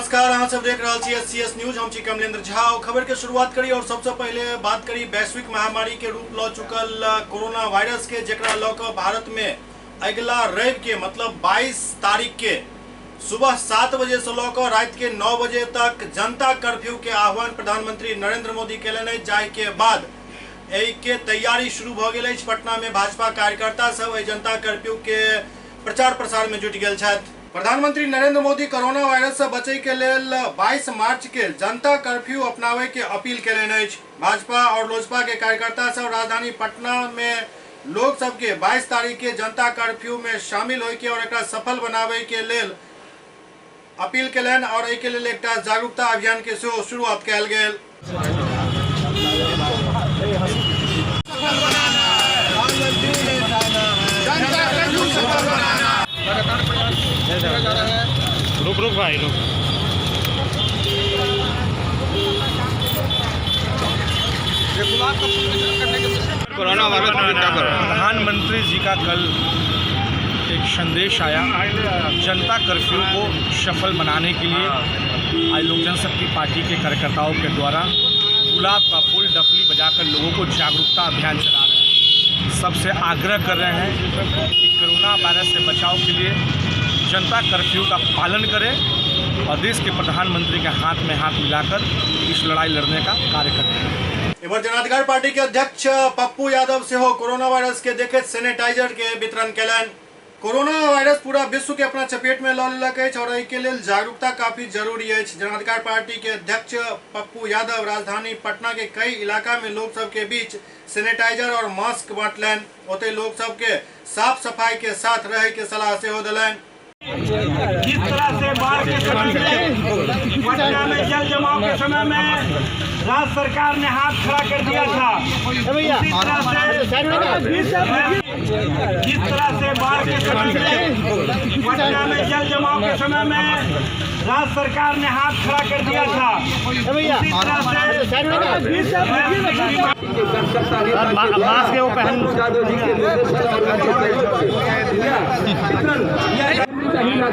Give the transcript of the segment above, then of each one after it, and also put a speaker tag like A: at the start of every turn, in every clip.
A: नमस्कार, अहाँ सब देख रहा छी एससीएस न्यूज। हम छी कमलेंद्र झा। खबर के शुरुआत करी और सबसे पहले बात करी वैश्विक महामारी के रूप ल चुकल कोरोना वायरस के, जेकरा ल के भारत में अगला रवि के मतलब 22 तारीख के सुबह 7 बजे से ल के रात के 9 बजे तक जनता कर्फ्यू के आह्वान प्रधानमंत्री नरेंद्र मोदी केलनि। जाय के बाद के तैयारी शुरू भ गेल। पटना में भाजपा कार्यकर्ता सब जनता कर्फ्यू के प्रचार प्रसार में जुट गेल छथि। प्रधानमंत्री नरेंद्र मोदी कोरोना वायरस से बचे के लेल 22 मार्च के जनता कर्फ्यू अपनावे के अपील केलनि। भाजपा और लोजपा के कार्यकर्ता सब राजधानी पटना में लोग सबके 22 तारीख के जनता कर्फ्यू में शामिल होके और एकरा सफल बनावे के लेल अपील केलनि और एहि के लेल एकटा जागरूकता अभियान के सेहो शुरुआत कयल गेल।
B: रुक भाई रुक।
C: कोरोना वायरस
B: प्रधानमंत्री जी का कल एक संदेश आया जनता कर्फ्यू को सफल बनाने के लिए। आज लोक जनशक्ति पार्टी के कार्यकर्ताओं के द्वारा गुलाब का फूल डफली बजाकर लोगों को जागरूकता अभियान चला रहे हैं। सबसे आग्रह कर रहे हैं कि कोरोना वायरस से बचाव के लिए जनता कर्फ्यू का पालन करें और देश के प्रधानमंत्री के हाथ में हाथ मिलाकर इस लड़ाई लड़ने का कार्य करें।
A: इधर जनाधिकार पार्टी के अध्यक्ष पप्पू यादव से हो कोरोना वायरस के देखे सैनिटाइजर के वितरण केलन। कोरोना वायरस पूरा विश्व के अपना चपेट में ल लेलक और एहि के लेल जागरूकता काफी जरूरी है। जनाधिकार पार्टी के अध्यक्ष पप्पू यादव राजधानी पटना के कई इलाका में लोग सब के बीच सैनिटाइजर और मास्क बांटलन। ओते लोग सब के साफ सफाई के साथ रहे के सलाह से हो दिलन।
D: जिस तरह से बाढ़ के समय में पटना में जल जमाव के समय में राज्य सरकार ने हाथ खड़ा कर दिया था, जिस तरह से बाढ़ के समय में पटना में जल जमाव के समय में राज्य सरकार ने हाथ खड़ा कर दिया था,
B: मास्क वो पहन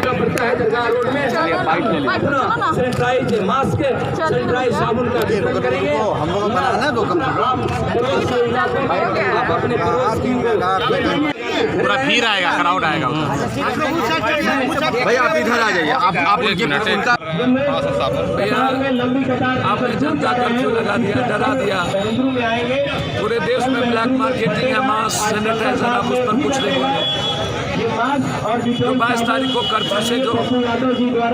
E: पड़ता है जगह रोड में सैनिटाइज मास्क सैनिटाइज साबुन का उपयोग करेंगे। हम लोग आप अपने पड़ोस की
C: पूरा भीड़ आएगा, क्राउड आएगा।
E: भैया आप इधर आ जाइए। आप
F: आपने जनता कर्फ्यू लगा दिया, डरा दिया। पूरे देश में ब्लैक मार्केटिंग है, मास्क सैनिटाइजर, आप उस पर कुछ नहीं बोले। जो 22 तारीख को कर्फ्यू से जो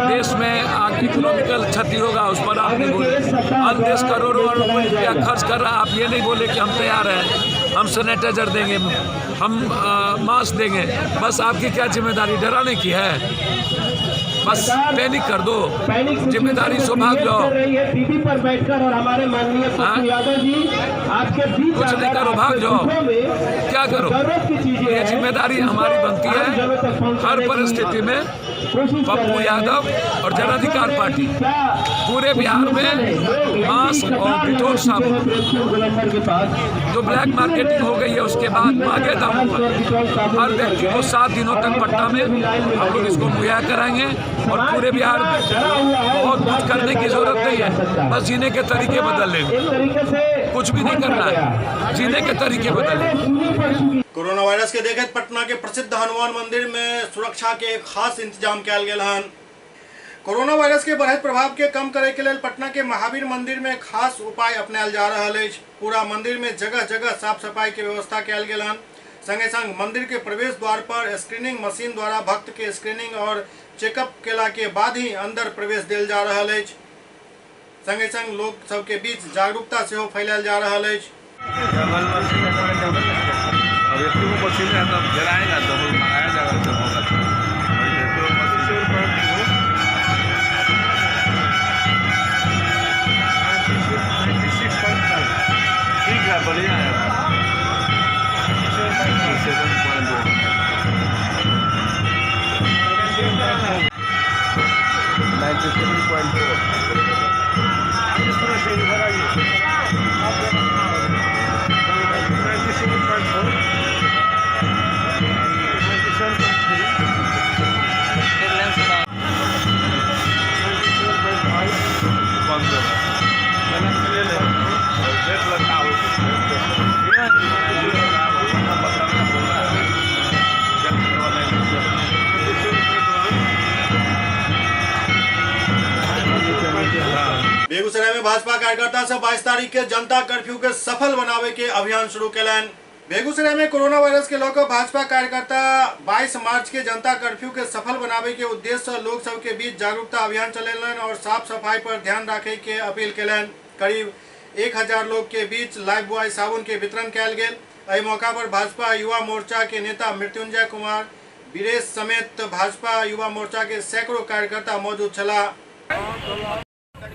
F: देश में इकोनॉमिकल क्षति होगा उस पर आप नहीं बोले। हर देश करोड़ों रुपया खर्च कर रहा है, आप ये नहीं बोले कि हम तैयार हैं, हम सैनिटाइजर देंगे, हम मास्क देंगे। बस आपकी क्या जिम्मेदारी डराने की है? बस पैनिक कर दो, जिम्मेदारी से भाग जाओ। कुछ नहीं करो, भाग जाओ। क्या करो? ये जिम्मेदारी हमारी बनती है। हर परिस्थिति में पप्पू यादव और जनाधिकार पार्टी पूरे बिहार में मास्क और डिटॉल साबुन जो ब्लैक मार्केटिंग हो गई है उसके बाद मांगे दामों पर हर व्यक्ति को 7 दिनों तक पटना में हम लोग इसको मुहैया कराएंगे। और पूरे बिहार में बहुत कुछ करने की जरूरत नहीं है, बस जीने के तरीके बदल लेंगे। कुछ भी नहीं करना है, जीने के तरीके बदल लेंगे।
A: कोरोना वायरस के देखते पटना के प्रसिद्ध हनुमान मंदिर में सुरक्षा के एक खास इंतजाम किया गेल हन। कोरोना वायरस के बढ़त प्रभाव के कम करे के लेल पटना के महावीर मंदिर में खास उपाय अपनायल जा रहा है। पूरा मंदिर में जगह जगह साफ सफाई के व्यवस्था किया गेल हन। संगे संग मंदिर के प्रवेश द्वार पर स्क्रीनिंग मशीन द्वारा भक्त के स्क्रीनिंग और चेकअप केला के बाद ही अंदर प्रवेश दिल जा रहा है। संगे संग लोग सबके बीच जागरूकता से फैलायल जा रहा है।
C: जलाएगा तो मंगाया जाएगा। ठीक है, बढ़िया है। 97.4
A: भाजपा कार्यकर्ता से 22 तारीख के जनता कर्फ्यू के सफल बनावे के अभियान शुरू कैलन। बेगूसराय में कोरोना वायरस के लेकर भाजपा कार्यकर्ता 22 मार्च के जनता कर्फ्यू के सफल बनावे के उद्देश्य से लोग सब के बीच जागरूकता अभियान चलेलन और साफ सफाई पर ध्यान रखे के अपील कैलन। करीब 1000 लोग के बीच लाइफ बॉय साबुन के वितरण कैल गेल। एहि मौका पर भाजपा युवा मोर्चा के नेता मृत्युंजय कुमार वीरेश समेत भाजपा युवा मोर्चा के सैकड़ों कार्यकर्ता मौजूद छला।
G: एक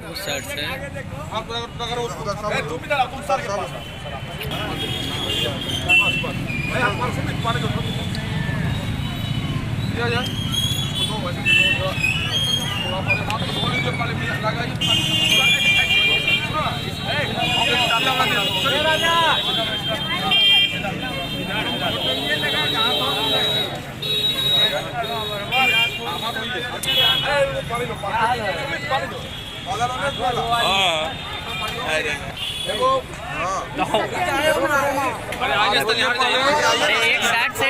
G: साइड से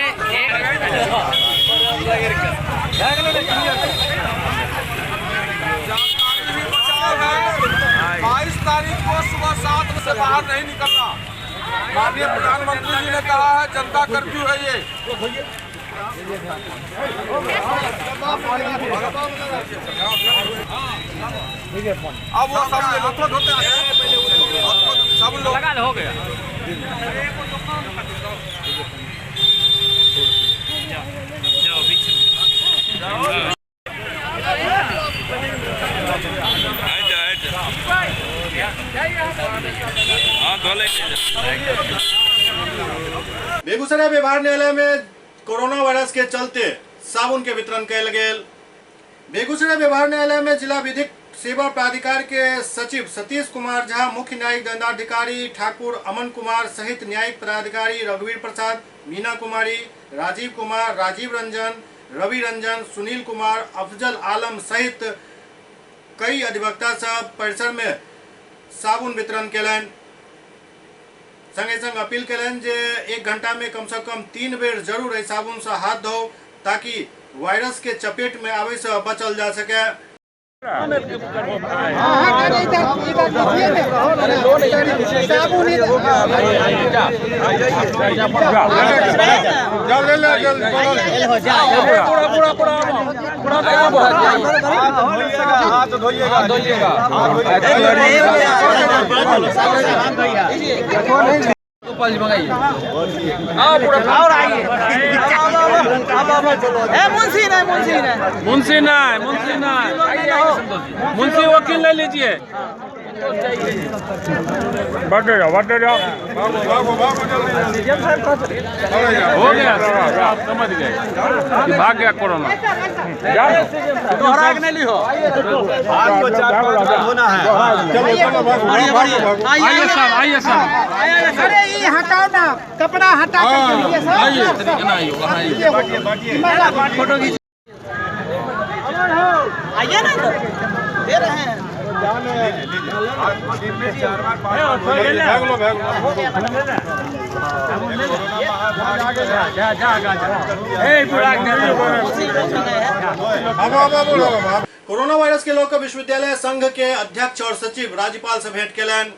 H: बाईस तारीख को सुबह 7 बजे से बाहर नहीं निकलना। माननीय प्रधानमंत्री जी ने कहा है जनता कर्फ्यू है ये। अब वो सब लोग
G: लगा हो गया।
A: बेगूसराय व्यवहार न्यायालय में कोरोना वायरस के चलते साबुन के वितरण कैल गेल। बेगूसराय व्यवहार न्यायालय में जिला विधिक सेवा प्राधिकार के सचिव सतीश कुमार झा, मुख्य न्यायिक दंडाधिकारी ठाकुर अमन कुमार सहित न्यायिक पदाधिकारी रघुवीर प्रसाद, मीना कुमारी, राजीव कुमार, राजीव रंजन, रवि रंजन, सुनील कुमार, अफजल आलम सहित कई अधिवक्ता सब परिसर में साबुन वितरण कैलन। संगे संग अपील कैलन जे 1 घंटा में कम से कम 3 बेर जरूर एहि साबुन से हाथ धो ताकि वायरस के चपेट में आवे से बचल जा सके।
H: मुंशी वकील ले लीजिए। हो गया, आप समझ गए कि भाग गया कोरोना। दोहरा के नहीं लिहो। आइए साहब, आइए साहब।
I: अरे ये हटाओ ना, कपड़ा हटा के
H: फोटो खींच।
I: आइए ना, दे रहे हैं।
A: कोरोना वायरस के लेकर विश्वविद्यालय संघ के अध्यक्ष और सचिव राज्यपाल से भेंट कैलन।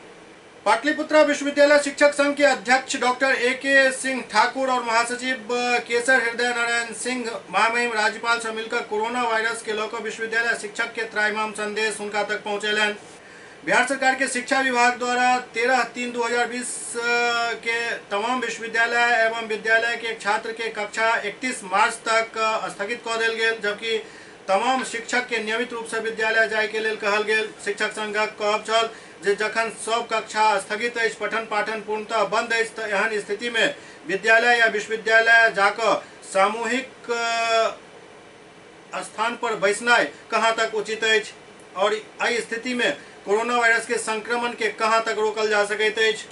A: पाटलिपुत्रा विश्वविद्यालय शिक्षक संघ के अध्यक्ष डॉक्टर ए.के. सिंह ठाकुर और महासचिव केसर हृदय नारायण सिंह महामहिम राज्यपाल से मिलकर कोरोना वायरस के लेकर विश्वविद्यालय शिक्षक के त्राईमाम संदेश उनका तक पहुंचेलन। बिहार सरकार के शिक्षा विभाग द्वारा 13/3/2020 के तमाम विश्वविद्यालय एवं विद्यालय के छात्र के कक्षा 31 मार्च तक स्थगित कर देल गेल, जबकि तमाम शिक्षक के नियमित रूप से विद्यालय जाय के लेल कहल गेल। शिक्षक संघक कहब छल जे जखन सब कक्षा स्थगित अछि, पठन पाठन पूर्णतः बंद अछि, तऽ एहन स्थिति में विद्यालय या विश्वविद्यालय जाकर सामूहिक स्थान पर बैसनाइ कहाँ तक उचित अछि और एहि स्थिति में कोरोना वायरस के संक्रमण के कहाँ तक रोकल जा सकैत अछि।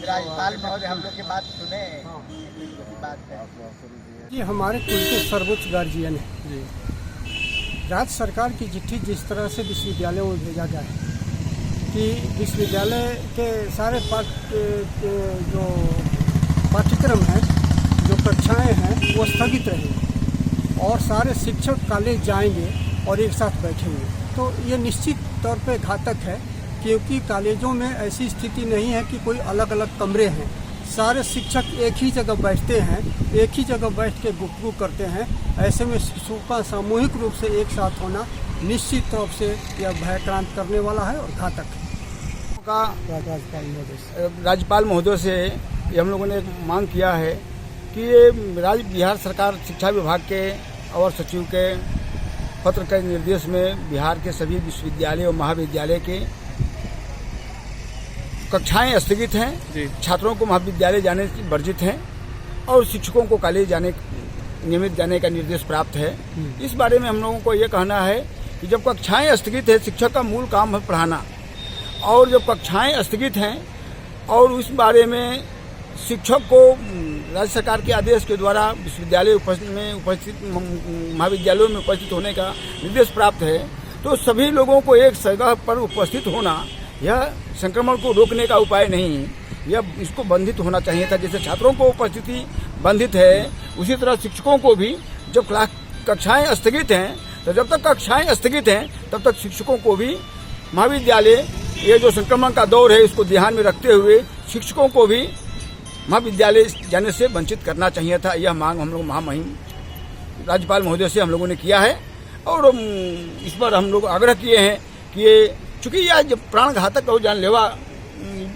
I: राज्यपाल महोदय हम लोग की बात सुने, बात है।
J: ये हमारे कुल के सर्वोच्च गार्जियन है जी। राज्य सरकार की चिट्ठी जिस तरह से विश्वविद्यालयों में भेजा गया है कि विश्वविद्यालय के सारे जो पाठ्यक्रम हैं, जो कक्षाएं हैं, वो स्थगित रहेंगी और सारे शिक्षक कॉलेज जाएंगे और एक साथ बैठेंगे, तो ये निश्चित तौर पे घातक है, क्योंकि कॉलेजों में ऐसी स्थिति नहीं है कि कोई अलग अलग कमरे हैं। सारे शिक्षक एक ही जगह बैठते हैं, एक ही जगह बैठ के गुफ्तगू करते हैं। ऐसे में शिशुओं का सामूहिक रूप से एक साथ होना निश्चित तौर से यह भयक्रांत करने वाला है और घातक है।
K: राज्यपाल महोदय से हम लोगों ने मांग किया है कि ये बिहार सरकार शिक्षा विभाग के अवर सचिव के पत्र के निर्देश में बिहार के सभी विश्वविद्यालय और महाविद्यालय के कक्षाएं स्थगित हैं, छात्रों को महाविद्यालय जाने वर्जित हैं और शिक्षकों को कॉलेज नियमित जाने का निर्देश प्राप्त है। इस बारे में हम लोगों को ये कहना है कि जब कक्षाएं स्थगित है, शिक्षक का मूल काम है पढ़ाना, और जब कक्षाएं स्थगित हैं और उस बारे में शिक्षक को राज्य सरकार के आदेश के द्वारा विश्वविद्यालय महाविद्यालयों में उपस्थित होने का निर्देश प्राप्त है, तो सभी लोगों को एक जगह पर उपस्थित होना यह संक्रमण को रोकने का उपाय नहीं, यह इसको बंधित होना चाहिए था। जैसे छात्रों को उपस्थिति बंधित है, उसी तरह शिक्षकों को भी जब कक्षाएं स्थगित हैं, तो जब तक कक्षाएं स्थगित हैं तब तक शिक्षकों को भी महाविद्यालय, ये जो संक्रमण का दौर है इसको ध्यान में रखते हुए शिक्षकों को भी महाविद्यालय जाने से वंचित करना चाहिए था। यह मांग हम लोग महामहिम राज्यपाल महोदय से हम लोगों ने किया है और इस पर हम लोग आग्रह किए हैं कि ये चूँकि यह जब प्राण घातक और जानलेवा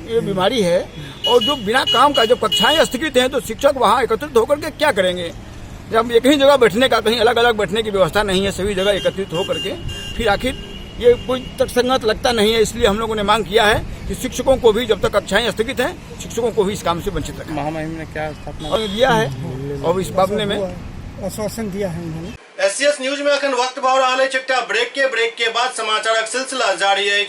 K: ये बीमारी है और जो बिना काम का जब कक्षाएं स्थगित हैं तो शिक्षक वहाँ एकत्रित होकर के क्या करेंगे, जब एक ही जगह बैठने का, कहीं अलग अलग बैठने की व्यवस्था नहीं है, सभी जगह एकत्रित होकर के फिर आखिर ये कोई तर्कसंगत लगता नहीं है। इसलिए हम लोगों ने मांग किया है कि शिक्षकों को भी जब तक कक्षाएं स्थगित हैं, शिक्षकों को भी इस काम से वंचित रखें।
C: महामहिम ने क्या स्थापना
K: दिया है और इस मामले में
J: आश्वासन दिया है उन्होंने।
A: एससीएस न्यूज में अखन वक्त भाव रहा है एकटा ब्रेक के बाद समाचारक सिलसिला जारी है।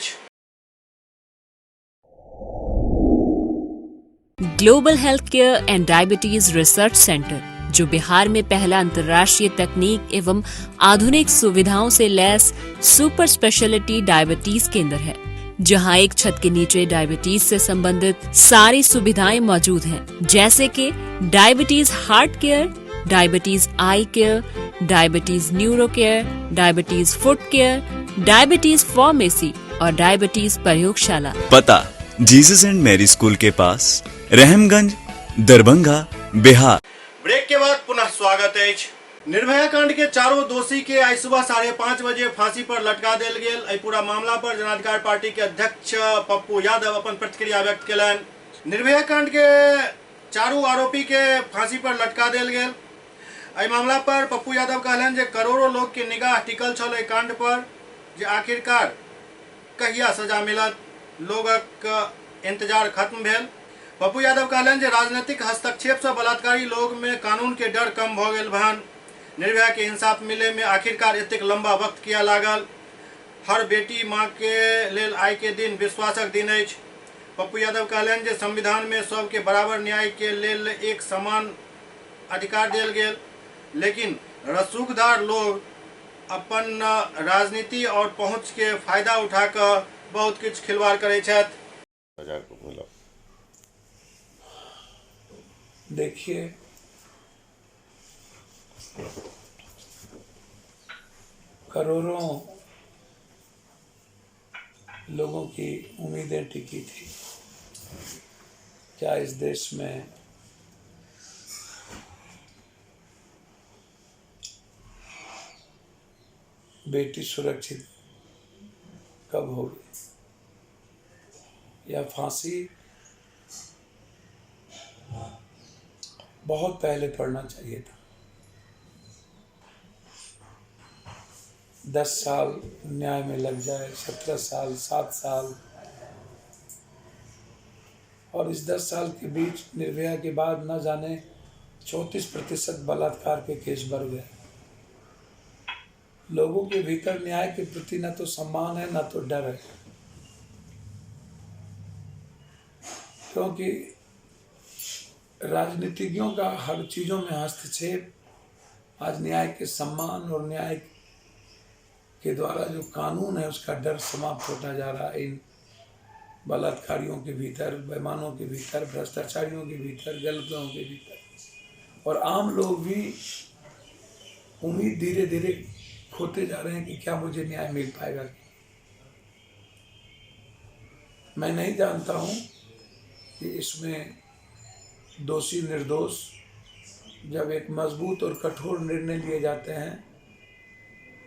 L: Global health care and diabetes research centre, जो बिहार में पहला अंतर्राष्ट्रीय तकनीक एवं आधुनिक सुविधाओं से लैस सुपर स्पेशलिटी डायबिटीज केंद्र है, जहां एक छत के नीचे डायबिटीज से संबंधित सारी सुविधाएं मौजूद हैं, जैसे कि diabetes heart care, diabetes eye care, diabetes neuro care, diabetes foot care, diabetes pharmacy और डायबिटीज प्रयोगशाला।
M: पता जीसस एंड मैरी स्कूल के पास, रहमगंज, दरभंगा, बिहार।
A: ब्रेक के बाद पुनः स्वागत है। निर्भया कांड के चारों दोषी के आज सुबह 5:30 बजे फांसी पर लटका देल गेल। एहि पूरा मामला पर जनाधिकार पार्टी के अध्यक्ष पप्पू यादव अपन प्रतिक्रिया व्यक्त केलनि। निर्भया कांड के चारों आरोपी के फांसी पर लटका देल गेल। एहि मामला पर पप्पू यादव कहलनि जे करोड़ों लोग के निगाह टिकल छल एहि कांड पर, जे आखिरकार कहिया सजा मिलत, लोगक इंतजार खत्म भेल। पप्पू यादव कहलनि जे राजनीतिक हस्तक्षेप से बलात्कारी लोग में कानून के डर कम भ गेल भन। निर्भया के इंसाफ मिले में आखिरकार एतेक लंबा वक्त किया लागल। हर बेटी माँ के लेल आइ के दिन विश्वासक दिन अछि। पप्पू यादव कहलनि जे संविधान में सबके बराबर न्याय के लेल एक समान अधिकार देल गेल, लेकिन रसूखदार लोग अपन राजनीति और पहुँच के फायदा उठा कर बहुत किछु खिलवाड़ करै छथि।
F: देखिए, करोड़ों लोगों की उम्मीदें टिकी थी क्या इस देश में बेटी सुरक्षित कब होगी, या फांसी बहुत पहले पड़ना चाहिए था। 10 साल न्याय में लग जाए, 17 साल, 7 साल, और इस 10 साल के बीच निर्भया के बाद न जाने 34% बलात्कार के केस बढ़ गए। लोगों के भीतर न्याय के प्रति न तो सम्मान है, न तो डर है, क्योंकि राजनीतिज्ञों का हर चीज़ों में हस्तक्षेप आज न्याय के सम्मान और न्याय के द्वारा जो कानून है उसका डर समाप्त होता जा रहा है। इन बलात्कारियों के भीतर, बेईमानों के भीतर, भ्रष्टाचारियों के भीतर, गलतियों के भीतर, और आम लोग भी उम्मीद धीरे धीरे खोते जा रहे हैं कि क्या मुझे न्याय मिल पाएगा। मैं नहीं जानता हूं कि इसमें दोषी निर्दोष, जब एक मजबूत और कठोर निर्णय लिए जाते हैं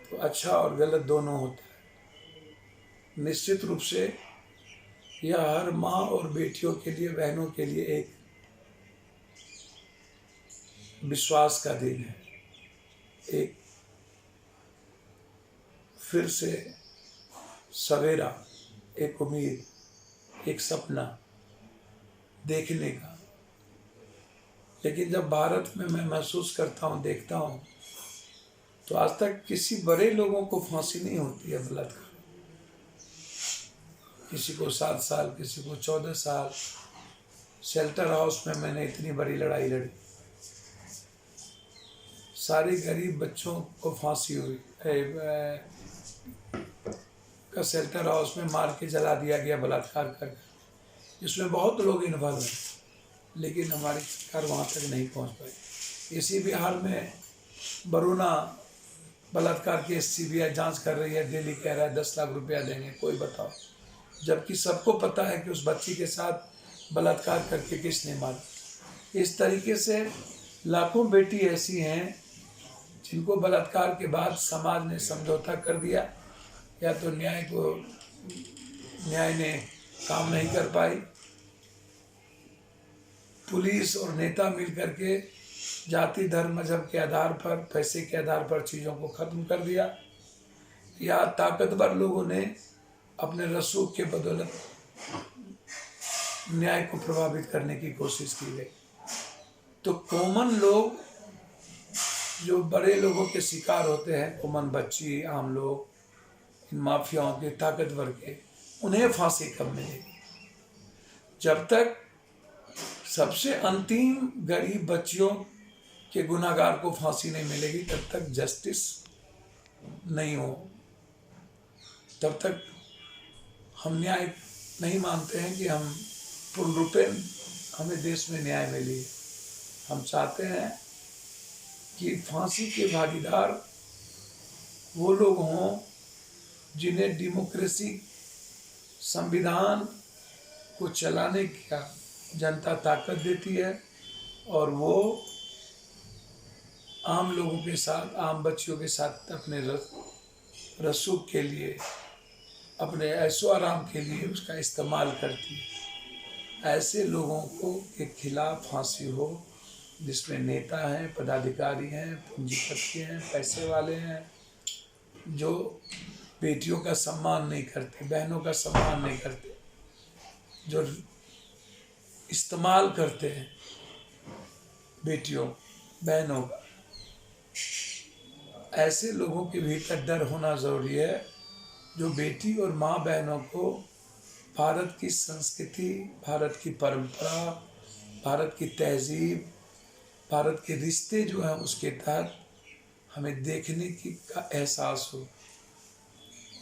F: तो अच्छा और गलत दोनों होता है। निश्चित रूप से यह हर माँ और बेटियों के लिए, बहनों के लिए एक विश्वास का दिन है, एक फिर से सवेरा, एक उम्मीद, एक सपना देखने का। लेकिन जब भारत में मैं महसूस करता हूँ, देखता हूँ, तो आज तक किसी बड़े लोगों को फांसी नहीं होती है बलात्कार। किसी को 7 साल, किसी को 14 साल। शेल्टर हाउस में मैंने इतनी बड़ी लड़ाई लड़ी, सारे गरीब बच्चों को फांसी हुई। का शेल्टर हाउस में मार के जला दिया गया बलात्कार कर, जिसमें बहुत लोग इन्वॉल्व हैं, लेकिन हमारी सरकार वहाँ तक नहीं पहुँच पाई। इसी बिहार में बरूना बलात्कार की CBI जांच कर रही है, दिल्ली कह रहा है 10 लाख रुपया देंगे, कोई बताओ। जबकि सबको पता है कि उस बच्ची के साथ बलात्कार करके किसने मारा। इस तरीके से लाखों बेटी ऐसी हैं जिनको बलात्कार के बाद समाज ने समझौता कर दिया, या तो न्याय ने काम नहीं कर पाई, पुलिस और नेता मिलकर के जाति, धर्म, मजहब के आधार पर, पैसे के आधार पर चीज़ों को खत्म कर दिया, या ताकतवर लोगों ने अपने रसूख के बदौलत न्याय को प्रभावित करने की कोशिश की गई। तो कॉमन लोग जो बड़े लोगों के शिकार होते हैं, कॉमन बच्ची, आम लोग, इन माफियाओं के, ताकतवर के, उन्हें फांसी कब मिलेगी? जब तक सबसे अंतिम गरीब बच्चियों के गुनाहगार को फांसी नहीं मिलेगी, तब तक जस्टिस नहीं हो, तब तक हम न्याय नहीं मानते हैं कि हम पूर्ण रूपेण हमें देश में न्याय मिले। हम चाहते हैं कि फांसी के भागीदार वो लोग हों जिन्हें डेमोक्रेसी, संविधान को चलाने का जनता ताकत देती है, और वो आम लोगों के साथ, आम बच्चियों के साथ अपने रसूख के लिए, अपने ऐशो आराम के लिए उसका इस्तेमाल करती है। ऐसे लोगों को के खिलाफ फांसी हो, जिसमें नेता हैं, पदाधिकारी हैं, पूंजीपति हैं, पैसे वाले हैं, जो बेटियों का सम्मान नहीं करते, बहनों का सम्मान नहीं करते, जो इस्तेमाल करते हैं बेटियों, बहनों का। ऐसे लोगों के भीतर डर होना ज़रूरी है, जो बेटी और माँ बहनों को भारत की संस्कृति, भारत की परंपरा, भारत की तहजीब, भारत के रिश्ते जो हैं उसके तहत हमें देखने की का एहसास हो,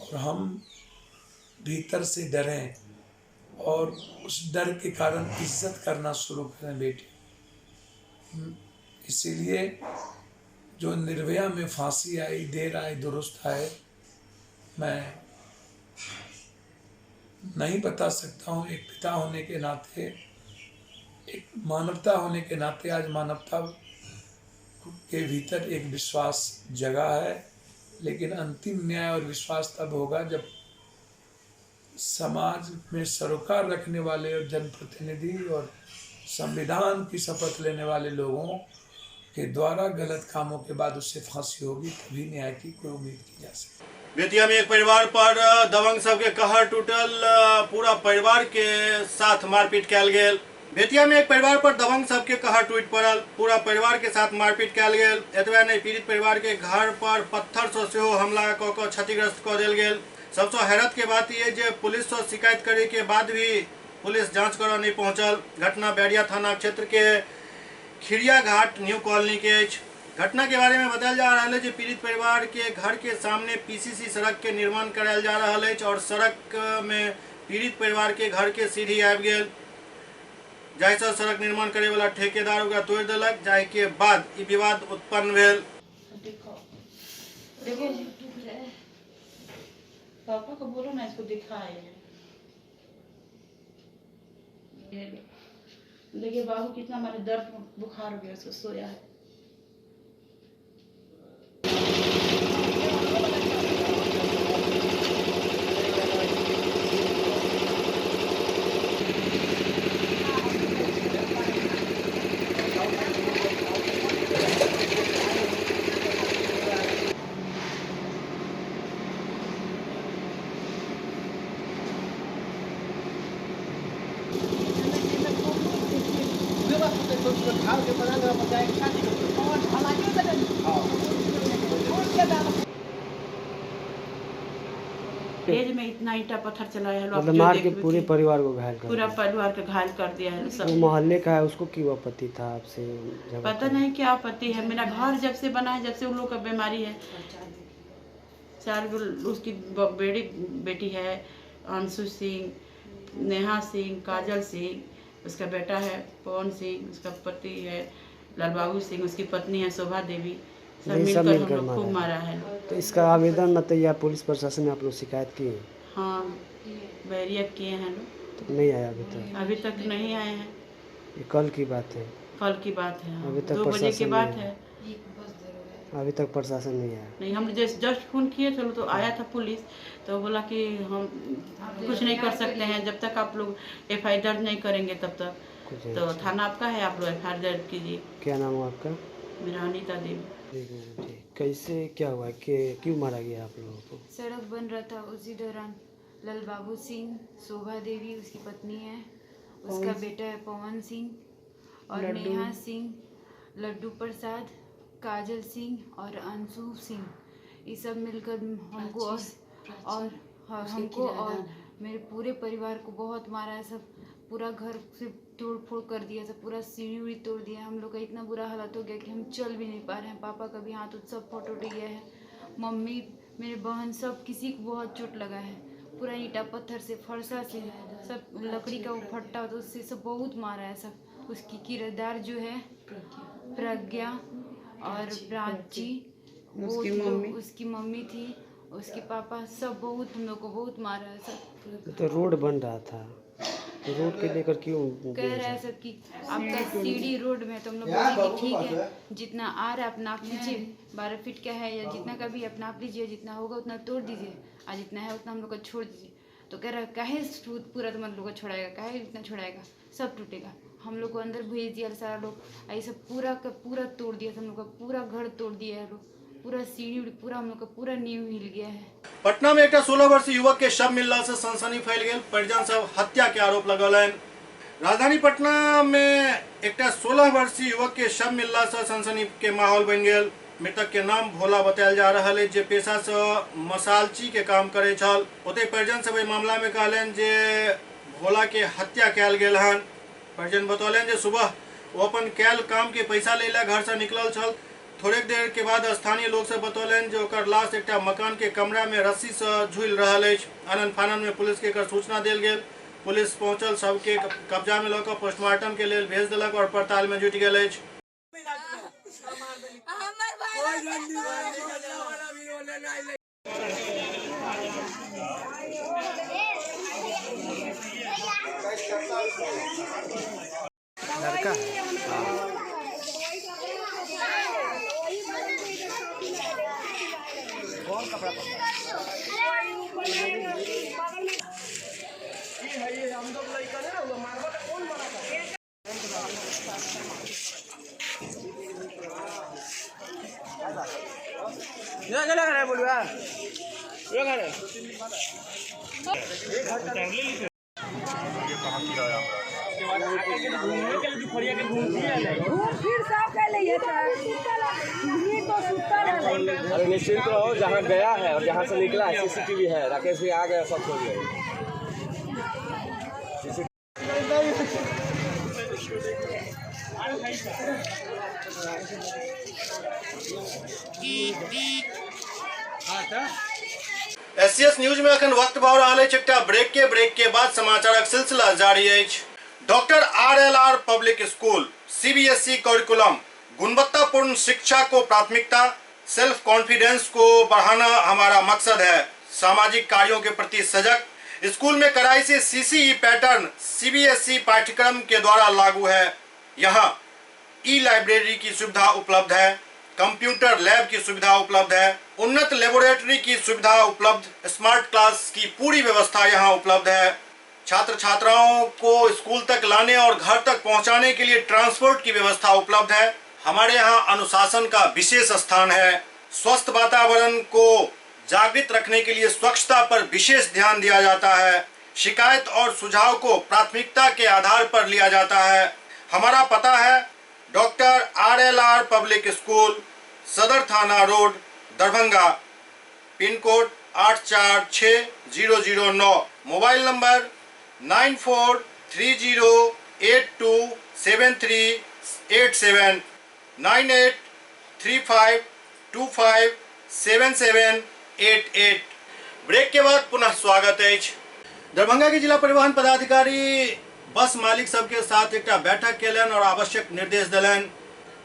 F: और हम भीतर से डरें और उस डर के कारण इज्जत करना शुरू करें बेटी। इसीलिए जो निर्भया में फांसी आई, देर आए दुरुस्त आए, मैं नहीं बता सकता हूँ। एक पिता होने के नाते, एक मानवता होने के नाते, आज मानवता के भीतर एक विश्वास जगा है, लेकिन अंतिम न्याय और विश्वास तब होगा जब समाज में सरोकार रखने वाले और जनप्रतिनिधि और संविधान की शपथ लेने वाले लोगों के द्वारा गलत कामों के बाद उससे फांसी होगी, तभी न्याय की कोई उम्मीद की जा सकती।
A: बेतिया में एक परिवार पर दबंग सब के कहर टूटल, पूरा परिवार के साथ मारपीट कैल गेल। बेतिया में एक परिवार पर दबंग सब के कहर टूट पड़ल, पूरा परिवार के साथ मारपीट कैल गेल। एतबे नहीं, पीड़ित परिवार के घर पर पत्थर से सेहो हमला कऽ कऽ क्षतिग्रस्त कऽ देल गेल। सबसे हैरत के बात ये जे पुलिस से शिकायत करे के बाद भी पुलिस जांच करऽ नहीं पहुंचल। घटना बैरिया थाना क्षेत्र के खिरिया घाट न्यू कॉलोनी के। घटना के बारे में बताया जा रहा है कि पीड़ित परिवार के घर के सामने पीसीसी सड़क के निर्माण करायल जा रहा है और सड़क में पीड़ित परिवार के घर के सीढ़ी आबि गेल, जाहिसँ सड़क निर्माण करे वाला ठेकेदार ओकरा तोड़ देलक, जाहि के बाद ई विवाद उत्पन्न भेल।
N: पापा को बोलो ना इसको दिखाए। देखिए बाबू कितना हमारे दर्द बुखार हो गया, उसको सोया है। तेज में इतना ईटा पत्थर चलाया है,
J: मतलब मार के पूरे परिवार को घायल कर
N: पूरा परिवार को घायल कर दिया है सब।
J: वो मोहल्ले का है, उसको क्यों आपत्ति था आपसे?
N: पता नहीं क्या आपत्ति है। मेरा घर जब से बना है, जब से उन लोग का बीमारी है, 4 उसकी बेटी है, अंशु सिंह, नेहा सिंह, काजल सिंह, उसका बेटा है पवन सिंह, उसका पति है लालबाबू सिंह, उसकी पत्नी है शोभा देवी, सब मिलकर हम लोग खूब मारा है।
J: तो इसका आवेदन मतलब या पुलिस प्रशासन में आप लोग शिकायत किए?
N: हाँ, बैरिया किए हैं लोग।
J: तो नहीं आया अभी तक
N: नहीं आए हैं।
J: ये कल की बात है?
N: कल की बात है,
J: अभी तक
N: 2 बजे की बात है।
J: अभी तक प्रशासन नहीं आया?
N: नहीं, हम जस्ट फोन किए थे तो आया था पुलिस, तो बोला कि हम कुछ नहीं कर सकते हैं जब तक आप लोग FIR दर्ज नहीं करेंगे तब तक। तो थाना आपका है, आप लोग FIR दर्ज कीजिए।
J: क्या नाम है आपका?
N: मेरा अनीता देवी।
J: कैसे क्या हुआ कि क्यों मारा गया आप लोगों को?
O: सड़क बन रहा था, उसी दौरान लालबाबू सिंह, शोभा देवी उसकी पत्नी है, उसका बेटा है पवन सिंह और नेहा सिंह, लड्डू प्रसाद, काजल सिंह और अंशु सिंह, ये सब मिलकर हमको और मेरे पूरे परिवार को बहुत मारा है। सब पूरा घर से तोड़ फोड़ कर दिया, सब पूरा सीढ़ी उड़ी तोड़ दिया। हम लोग का इतना बुरा हालत हो गया कि हम चल भी नहीं पा रहे हैं। पापा का भी हाथ सब फोट उठ गया है, मम्मी, मेरे बहन, सब किसी को बहुत चोट लगा है। पूरा ईटा पत्थर से, फरसा से, सब लकड़ी का वो फट्टा तो उससे सब बहुत मारा है सब। उसकी किरदार जो है प्रज्ञा और प्राची, उसकी मम्मी थी, उसके पापा, सब बहुत हम लोग को बहुत मारा है सब।
J: तो रोड बन रहा था, तो रोड के लेकर क्यों
O: कह रहा है सब कि आपका सीढ़ी रोड में, तो हम लोग बोले कि ठीक है, जितना आ रहा है आप नाप लीजिए, 12 फीट का है या जितना का भी आप नाप लीजिए, जितना होगा उतना तोड़ दीजिए, और जितना है उतना हम लोग को छोड़ दीजिए। तो कह रहा है काहे पूरा तुम लोग को छोड़ाएगा, काहे इतना छोड़ाएगा, सब टूटेगा। हम लोग को अंदर भेज दिया सारा लोग, ऐसा पूरा का पूरा तोड़ दिया, हम लोग का पूरा घर तोड़ दिया है लोग, पूरा सीढ़ी पूरा हम लोग का पूरा नींव हिल गया है।
A: पटना में एक 16 वर्षीय युवक के शव मिलला से सनसनी फैल गई, परिजन सब हत्या के आरोप लगल है। राजधानी पटना में एक 16 वर्षीय युवक के शव मिलला से सनसनी के माहौल बन गया। मृतक के नाम भोला बतायल जा रहा है, जे पेशा से मसालची के काम करे छल। ओते परिजन सब मामला में कहलन जे भोला के हत्या कयल गेल हन। परिजन बतौलन जे सुबह वो अपन कैल काम के पैसा लेला घर से निकलल छल। थोड़े देर के बाद स्थानीय लोग से बतौलन जे ओकर लाश एक मकान के कमरा में रस्सी से झूल रहा है। आनन फानन में पुलिस के सूचना दिल गेल। पुलिस पहुंचल, सबके कब्जा में लऽ पोस्टमार्टम के लिए भेज दिलक और पड़ताल में जुट गेल।
E: अरे निश्चिंत रहो, जहाँ गया है और जहाँ से निकला है CCTV है, राकेश भी आ गया, सब खोल गए।
A: एससीएस न्यूज में अखन वक्त भऽ रहल अछि एकटा ब्रेक के बाद समाचारक सिलसिला जारी अछि। Doctor RLR public school CBSE curriculum गुणवत्तापूर्ण शिक्षा को प्राथमिकता, सेल्फ कॉन्फिडेंस को बढ़ाना हमारा मकसद है। सामाजिक कार्यों के प्रति सजग। स्कूल में कड़ाई से CCE पैटर्न CBSE पाठ्यक्रम के द्वारा लागू है। यहाँ ई-लाइब्रेरी की सुविधा उपलब्ध है, कंप्यूटर लैब की सुविधा उपलब्ध है, उन्नत लेबोरेटरी की सुविधा उपलब्ध, स्मार्ट क्लास की पूरी व्यवस्था यहाँ उपलब्ध है। छात्र छात्राओं को स्कूल तक लाने और घर तक पहुँचाने के लिए ट्रांसपोर्ट की व्यवस्था उपलब्ध है। हमारे यहाँ अनुशासन का विशेष स्थान है। स्वस्थ वातावरण को जागृत रखने के लिए स्वच्छता पर विशेष ध्यान दिया जाता है। शिकायत और सुझाव को प्राथमिकता के आधार पर लिया जाता है। हमारा पता है डॉक्टर RLR पब्लिक स्कूल, सदर थाना road, Darbhanga, pin code 846009, mobile number 9430827387, 9835257788। Break के बाद पुनः स्वागत है। दरभंगा के जिला परिवहन पदाधिकारी बस मालिक सबके साथ एक बैठक केलन और आवश्यक निर्देश दिलन।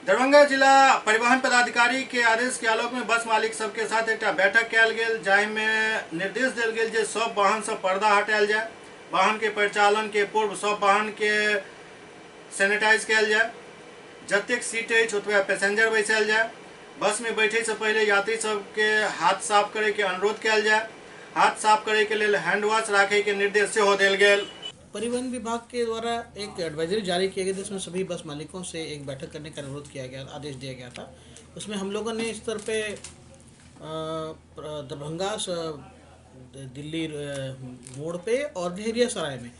A: दरभंगा जिला परिवहन पदाधिकारी के आदेश के आलोक में बस मालिक सबके साथ एक बैठक कयल गेल, जाहिमे निर्देश देल गेल जे सब वाहन से पर्दा हटायल जाए, वाहन के परिचालन के पूर्व सब वाहन के सैनिटाइज कयल जाए, जतेक सीट अछि ओतबे पैसेंजर बैसायल जाए, बस में बैठे से पहले यात्री सबके हाथ साफ करे के अनुरोध कयल जाए, हाथ साफ करे के लिए हैंड वॉश रखे के निर्देश सेहो देल गेल।
P: परिवहन विभाग के द्वारा एक एडवाइजरी जारी किया गया जिसमें सभी बस मालिकों से एक बैठक करने का अनुरोध किया गया, आदेश दिया गया था। उसमें हम लोगों ने इस तरह पे दरभंगा दिल्ली मोड़ पे और देहरिया सराय में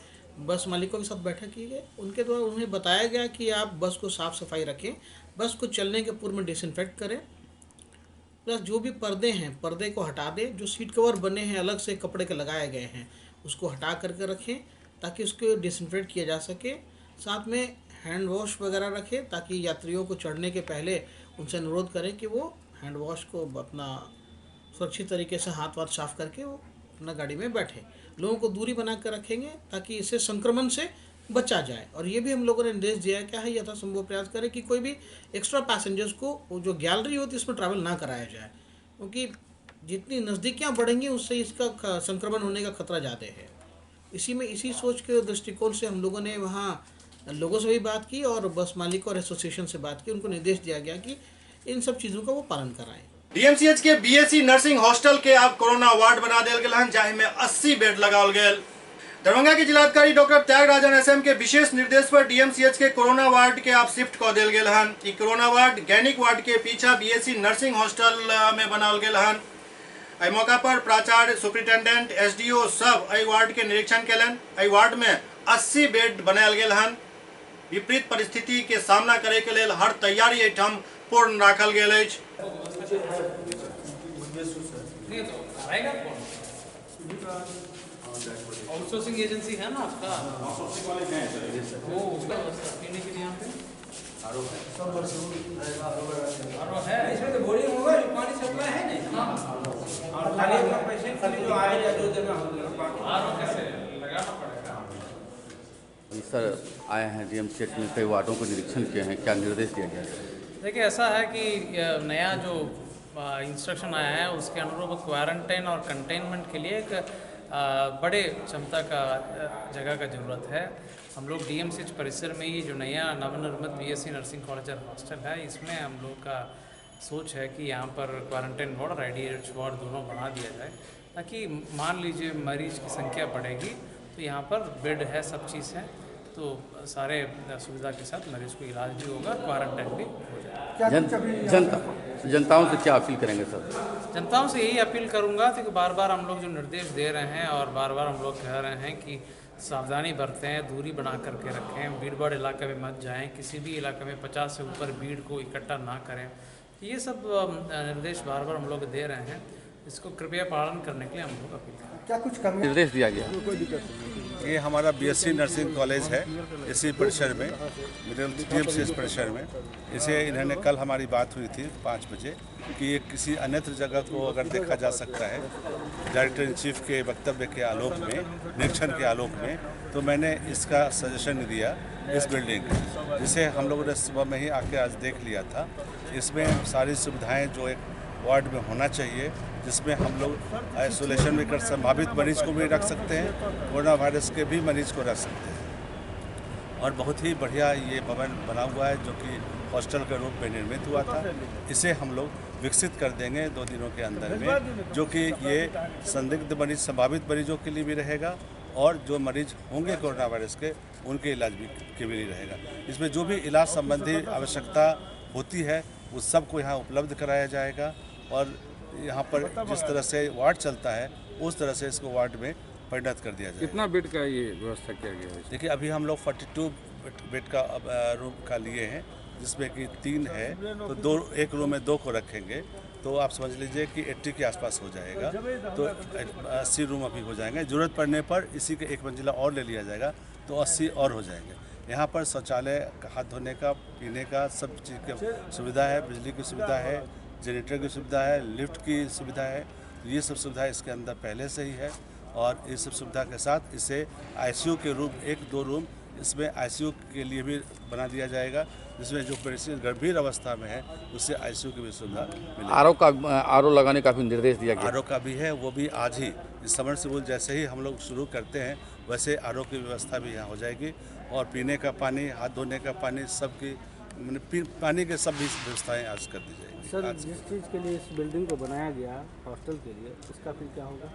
P: बस मालिकों के साथ बैठक की गई। उनके द्वारा उन्हें बताया गया कि आप बस को साफ़ सफाई रखें, बस को चलने के पूर्व में डिसइंफेक्ट करें, प्लस जो भी पर्दे हैं पर्दे को हटा दें, जो सीट कवर बने हैं अलग से कपड़े के लगाए गए हैं उसको हटा करके रखें ताकि उसको डिसइंफेक्ट किया जा सके। साथ में हैंड वॉश वगैरह रखें ताकि यात्रियों को चढ़ने के पहले उनसे अनुरोध करें कि वो हैंड वॉश को अपना सुरक्षित तरीके से हाथ वाथ साफ करके वो अपना गाड़ी में बैठे। लोगों को दूरी बना कर रखेंगे ताकि इससे संक्रमण से बचा जाए। और ये भी हम लोगों ने निर्देश दिया क्या है यथासंभव प्रयास करें कि कोई भी एक्स्ट्रा पैसेंजर्स को जो गैलरी होती है इसमें ट्रैवल ना कराया जाए, क्योंकि जितनी नज़दीकियाँ बढ़ेंगी उससे इसका संक्रमण होने का खतरा ज़्यादा है। इसी सोच के दृष्टिकोण से हम लोगों ने वहाँ लोगों से भी बात की और बस मालिक और एसोसिएशन से बात की। उनको निर्देश दिया गया कि इन सब चीज़ों का वो पालन कराएं।
A: DMCH के BSc नर्सिंग हॉस्टल के आप कोरोना वार्ड बना देल गेल हन, जाहि में 80 बेड लगाओल गेल। दरभंगा के जिलाधिकारी डॉक्टर त्यागराजन SM के विशेष निर्देश पर DMCH के कोरोना वार्ड के आप शिफ्ट कऽ देल गेल हन। ई कोरोना वार्ड गैनिक वार्ड के पीछा BSc नर्सिंग हॉस्टल में बनाओल गेल हन। एहि मौका पर प्राचार्य, सुपरिटेंडेंट, SDO सब एहि वार्ड के निरीक्षण केलन। एहि वार्ड में 80 बेड बनायल गेल हन। विपरीत परिस्थिति के सामना करे के लेल हर तैयारी एहिठाम पूर्ण राखल गेल अछि।
P: आउटसोर्सिंग एजेंसी है ना आपका? वो उसका पीने के लिए यहाँ पे आरो है, इसमें तो बोरिंग होगा, पानी सप्लाई है नहीं। और खाली अपना पेशेंट खाली जो आएगा जो जगह होगा आरो कैसे लगाना पड़ेगा।
Q: सर आए हैं DMCH में कई वार्डों को निरीक्षण किए हैं, क्या निर्देश दिया गया?
P: देखिए ऐसा है कि नया जो इंस्ट्रक्शन आया है उसके अनुरूप क्वारंटाइन और कंटेनमेंट के लिए एक बड़े क्षमता का जगह का ज़रूरत है। हम लोग DMCH परिसर में ही जो नया नवनिर्मित BSc नर्सिंग कॉलेज और हॉस्टल है इसमें हम लोग का सोच है कि यहाँ पर क्वारंटाइन वार्ड और IDH वार्ड दोनों बढ़ा दिया जाए, ताकि मान लीजिए मरीज की संख्या बढ़ेगी तो यहाँ पर बेड है, सब चीज़ है, तो सारे सुविधा के साथ मरीज को इलाज भी होगा, क्वारंटाइन भी हो जाएगा।
Q: जनताओं से क्या अपील करेंगे सर?
P: जनताओं से यही अपील करूंगा कि बार बार हम लोग जो निर्देश दे रहे हैं और बार बार हम लोग कह रहे हैं कि सावधानी बरतें, दूरी बना करके रखें, भीड़ भाड़ इलाके में मत जाएं, किसी भी इलाके में 50 से ऊपर भीड़ को इकट्ठा ना करें। ये सब निर्देश बार बार हम लोग दे रहे हैं, इसको कृपया पालन करने के लिए हम लोग अपील करें।
Q: क्या कुछ निर्देश दिया गया?
K: कोई दिक्कत नहीं।
R: ये हमारा बीएससी नर्सिंग कॉलेज है, इसी परिसर में, मिडिल DMCH परिसर में। इसे इन्होंने कल हमारी बात हुई थी 5 बजे कि ये किसी अन्यत्र जगह को अगर देखा जा सकता है डायरेक्टर इन चीफ के वक्तव्य के आलोक में, निरीक्षण के आलोक में, तो मैंने इसका सजेशन दिया इस बिल्डिंग का, जिसे हम लोगों ने सुबह में ही आके आज देख लिया था। इसमें सारी सुविधाएं जो एक वार्ड में होना चाहिए, जिसमें हम लोग आइसोलेशन में कर संभावित मरीज को भी रख सकते हैं, कोरोना वायरस के भी मरीज को रख सकते हैं। और बहुत ही बढ़िया ये भवन बना हुआ है जो कि हॉस्टल के रूप में निर्मित हुआ था। इसे हम लोग विकसित कर देंगे 2 दिनों के अंदर में, जो कि ये संदिग्ध मरीज, संभावित मरीजों के लिए भी रहेगा और जो मरीज होंगे कोरोना वायरस के उनके इलाज भी के भी रहेगा। इसमें जो भी इलाज संबंधी आवश्यकता होती है उस सब को यहाँ उपलब्ध कराया जाएगा और यहाँ पर जिस तरह से वार्ड चलता है उस तरह से इसको वार्ड में परिणत कर दिया जाए।
C: कितना बेड का ये व्यवस्था किया गया है?
R: देखिए, अभी हम लोग 42 बेड का रूम का लिए हैं, जिसमें कि 3 है, तो एक रूम में 2 को रखेंगे, तो आप समझ लीजिए कि 80 के आसपास हो जाएगा, तो 80 रूम अभी हो जाएंगे। ज़रूरत पड़ने पर इसी के 1 मंजिला और ले लिया जाएगा तो 80 और हो जाएंगे। यहाँ पर शौचालय, हाथ धोने का, पीने का सब चीज़ की सुविधा है, बिजली की सुविधा है, जनरेटर की सुविधा है, लिफ्ट की सुविधा है। ये सब सुविधा इसके अंदर पहले से ही है और इस सब सुविधा के साथ इसे ICU के रूम 1-2 रूम इसमें ICU के लिए भी बना दिया जाएगा, जिसमें जो पेशेंट गंभीर अवस्था में है उससे ICU की भी सुविधा मिलेगी।
Q: आरओ लगाने का भी निर्देश दिया गया।
R: आरओ का भी है, वो भी आज ही इस समरसेबुल जैसे ही हम लोग शुरू करते हैं वैसे आरओ की व्यवस्था भी यहाँ हो जाएगी और पीने का पानी, हाथ धोने का पानी, सबकी पानी के सब भी व्यवस्थाएँ आज कर दी जाएगी।
P: सर, जिस चीज़ के लिए इस बिल्डिंग को बनाया गया हॉस्टल के लिए, उसका फिर क्या होगा?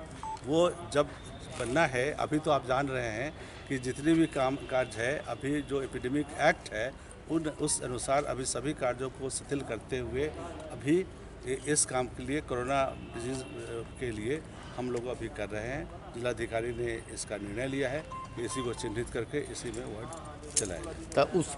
R: वो जब बनना है, अभी तो आप जान रहे हैं कि जितने भी काम काज है, अभी जो एपिडेमिक एक्ट है उस अनुसार अभी सभी कार्यों को शिथिल करते हुए अभी इस काम के लिए, कोरोना डिजीज़ के लिए हम लोग अभी कर रहे हैं। जिलाधिकारी ने इसका निर्णय लिया है कि इसी को चिन्हित करके इसी में वार्ड चलाएंगे।
Q: तो उस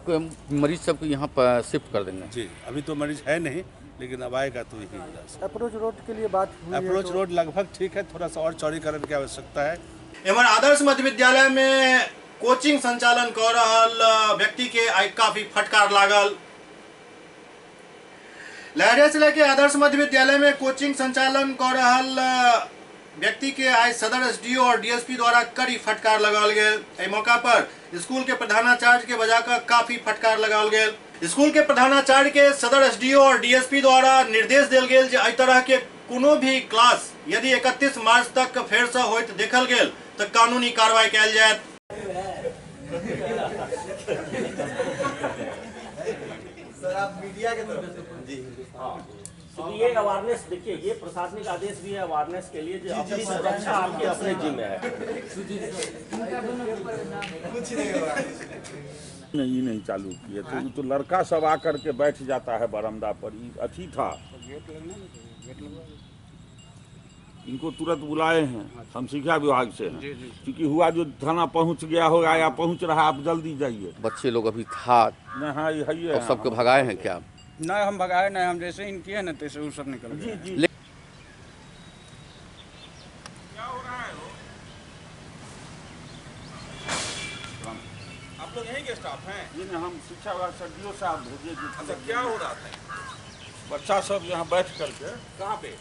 Q: मरीज सबको यहाँ पर शिफ्ट कर देंगे?
R: जी, अभी तो मरीज है नहीं, लेकिन अब आएगा तो यही इलाज।
P: अप्रोच रोड के लिए बात हुई है?
R: अप्रोच रोड लगभग ठीक है, थोड़ा सा और चौड़ीकरण की आवश्यकता है।
A: एवं आदर्श मध्य विद्यालय में कोचिंग संचालन कर रहल व्यक्ति के आई काफी फटकार लागल। लहरिया जिले के आदर्श मध्य विद्यालय में कोचिंग संचालन कर रहल व्यक्ति के आज सदर SDO और DSP द्वारा कड़ी फटकार लगाल गए। मौका पर स्कूल के प्रधानाचार्य के वजह का काफी फटकार लगाल गए। स्कूल के प्रधानाचार्य के सदर SDO और DSP द्वारा निर्देश दिल गेल जे एहि तरह के कोनो भी क्लास यदि 31 मार्च तक फेर से होइत देखल गेल तो कानूनी कार्रवाई कयल जायत।
S: सर, आप मीडिया के तरफ से तो ये अवेयरनेस, देखिए ये प्रशासनिक आदेश भी है अवेयरनेस के लिए, जो अपनी सुरक्षा आपके अपने जिम्मे है।
C: नहीं चालू किए तो लड़का सब आकर के बैठ जाता है बरामदा पर। अच्छी था, इनको तुरंत बुलाए हैं, हम शिक्षा विभाग से हैं, क्योंकि हुआ जो थाना पहुंच गया होगा या पहुंच रहा, आप जल्दी जाइए।
Q: बच्चे लोग अभी था
C: और
Q: सबको भगाए हैं क्या?
K: नहीं, हम भगाए नहीं, हम जैसे इनकी है ना तैसे वो सब निकल गए।
C: जी।
H: आप लोग यहीं के स्टाफ हैं?
C: ये ना, हम शिक्षा विभाग से DO साहब भेजे।
H: अच्छा, क्या हो रहा था?
C: बच्चा सब यहाँ बैठ करके।
H: कहाँ पे?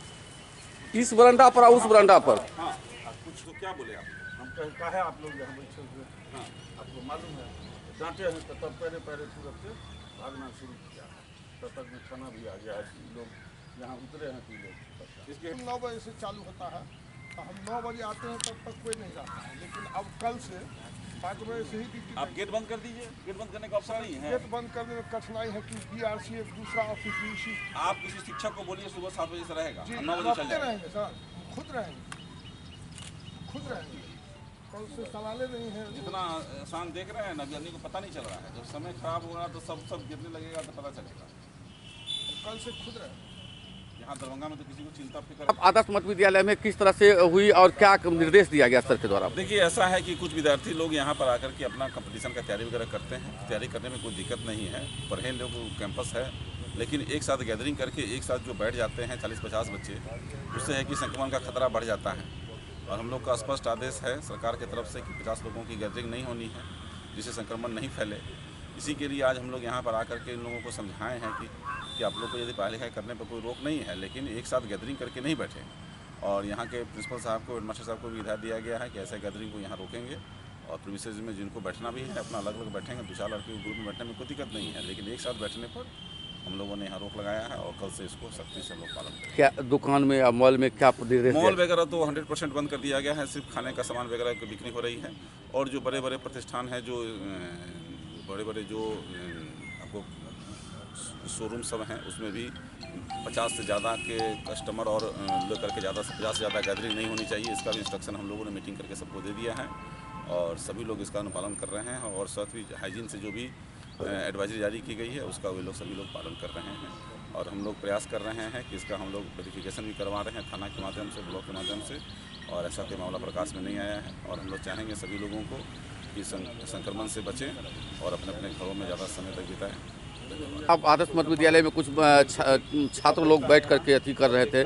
Q: इस बरंडा पर, उस बरंडा पर।
H: हाँ, कुछ तो क्या बोले आप?
C: हम कहता है आप लोग यहाँ बैठे हुए, हाँ आपको मालूम है, डांटे हैं तो तब पहले तुरंत से भागना शुरू किया, तब तक में खाना भी आ गया। लोग यहाँ उतरे हैं 3 लोग।
H: इसके 9 बजे से चालू होता है, तो हम 9 बजे आते हैं तब तक कोई नहीं जाता है, लेकिन अब कल से 5 बजे से ही
C: आप गेट बंद कर दीजिए। गेट बंद करने का ऑप्शन नहीं है।
H: गेट बंद करने में कठिनाई है कि BRC एक दूसरा ऑफिस इसी।
C: आप किसी शिक्षक को बोलिए सुबह 7 बजे से रहेगा,
H: जी,
C: 9 बजे चल
H: रहेंगे सर, खुद रहेंगे। कल से सवाले नहीं है।
C: जितना आसान देख रहे हैं ना, अभी को पता नहीं चल रहा है। जब समय खराब होगा तो सब गिरने लगेगा तो पता चलेगा।
H: कल से खुद रहे।
C: यहाँ दरभंगा में तो किसी को चिंता फिक्र।
Q: अब आदर्श मध्य विद्यालय में किस तरह से हुई और क्या निर्देश दिया गया सर के द्वारा?
C: देखिए, ऐसा है कि कुछ विद्यार्थी लोग यहाँ पर आकर के अपना कंपटीशन का तैयारी वगैरह करते हैं। तैयारी करने में कोई दिक्कत नहीं है, पढ़े लोग कैंपस है, लेकिन एक साथ गैदरिंग करके एक साथ जो बैठ जाते हैं 40-50 बच्चे, उससे है कि संक्रमण का खतरा बढ़ जाता है।
R: और हम लोग का स्पष्ट आदेश है सरकार की तरफ से कि 50 लोगों की गैदरिंग नहीं होनी है, जिससे संक्रमण नहीं फैले। इसी के लिए आज हम लोग यहाँ पर आकर के इन लोगों को समझाए हैं कि आप लोग को यदि पढ़ाई लिखाई करने पर कोई रोक नहीं है, लेकिन एक साथ गैदरिंग करके नहीं बैठे। और यहाँ के प्रिंसिपल साहब को, हेडमास्टर साहब को भी हिदायत दिया गया है कि ऐसे गैदरिंग को यहाँ रोकेंगे और प्रीमिसेस में जिनको बैठना भी है अपना अलग अलग बैठेंगे। 2-4 लड़के ग्रुप में बैठने में कोई दिक्कत नहीं है, लेकिन एक साथ बैठने पर हम लोगों ने यहाँ रोक लगाया है और कल से इसको सख्ती से लोग पालन करेंगे।
Q: क्या दुकान में या मॉल में क्या निर्देश?
R: मॉल वगैरह तो 100% बंद कर दिया गया है, सिर्फ खाने का सामान वगैरह की बिक्री हो रही है। और जो बड़े बड़े प्रतिष्ठान हैं, जो बड़े बड़े जो आपको शोरूम सब हैं, उसमें भी 50 से ज़्यादा के कस्टमर और लेकर के ज़्यादा से 50 से ज़्यादा गैदरिंग नहीं होनी चाहिए। इसका भी इंस्ट्रक्शन हम लोगों ने मीटिंग करके सबको दे दिया है और सभी लोग इसका अनुपालन कर रहे हैं। और साथ ही हाइजीन से जो भी एडवाइजरी जारी की गई है उसका भी सभी लोग पालन कर रहे हैं। और हम लोग प्रयास कर रहे हैं कि इसका हम लोग वेरिफिकेशन भी करवा रहे हैं थाना के माध्यम से, ब्लॉक के माध्यम से, और ऐसा कोई मामला प्रकाश में नहीं आया है। और हम लोग चाहेंगे सभी लोगों को कि संक्रमण से बचें और अपने अपने घरों में ज़्यादा समय तक बिताएं।
Q: अब आदर्श मध्य विद्यालय में कुछ छात्र लोग बैठ करके अति कर रहे थे,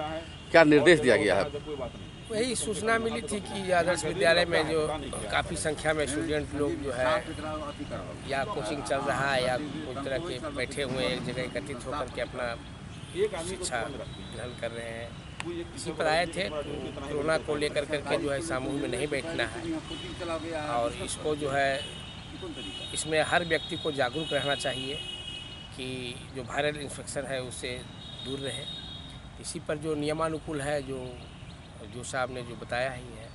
Q: क्या निर्देश दिया गया है?
T: वही सूचना मिली थी कि आदर्श विद्यालय में जो काफ़ी संख्या में स्टूडेंट लोग जो है या कोचिंग चल रहा है या कोई तरह के बैठे हुए एक जगह एकत्रित होकर के अपना शिक्षा ग्रहण कर रहे हैं। इसी पर आए थे। कोरोना को लेकर करके जो है समूह में नहीं बैठना है और इसको जो है इसमें हर व्यक्ति को जागरूक रहना चाहिए कि जो वायरल इन्फेक्शन है उससे दूर रहे। इसी पर जो नियमानुकूल है, जो साहब ने जो बताया ही है,